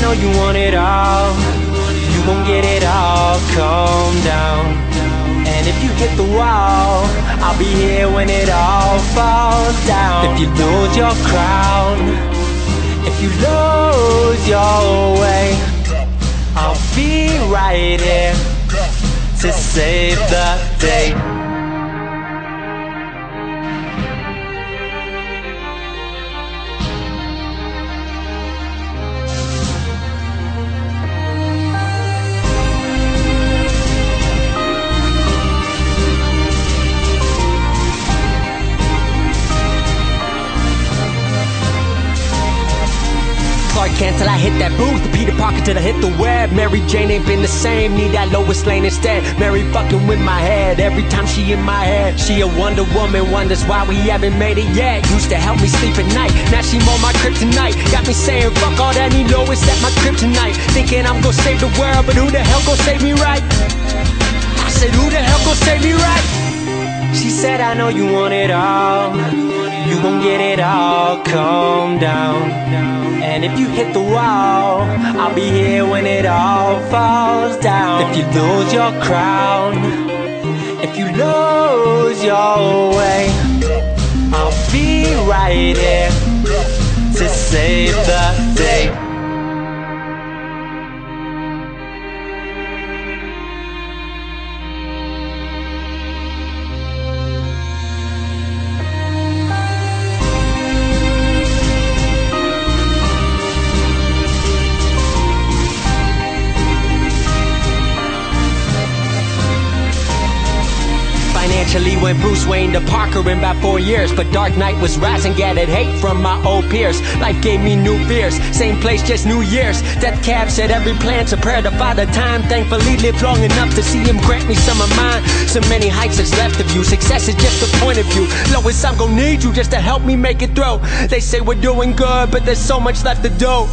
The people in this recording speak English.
know you want it all. You gon' get it all, calm down. And if you hit the wall, I'll be here when it all falls down. If you lose your crown, if you lose your way, I'll be right here to save the day. Clark Kent till I hit that booth, Peter Parker till I hit the web. Mary Jane ain't been the same, need that Lois Lane instead. Mary fucking with my head, every time she in my head. She a Wonder Woman, wonders why we haven't made it yet. Used to help me sleep at night, now she more my kryptonite. Got me saying fuck all that, need Lois at my kryptonite. Thinking I'm gonna save the world, but who the hell gon' save me right? I said who the hell gon' save me right? She said I know you want it all, you gon' get it all, calm down. And if you hit the wall, I'll be here when it all falls down. If you lose your crown, if you lose your way, I'll be right here to save the day. Financially went Bruce Wayne to Parker in about 4 years, but Dark Knight was rising, gathered hate from my old peers. Life gave me new fears, same place, just New Year's. Death Cab said every plan's a prayer to Father Time. Thankfully lived long enough to see him grant me some of mine. So many heights that's left of you, success is just a point of view. Lois, I'm gon' need you just to help me make it through. They say we're doing good, but there's so much left to do.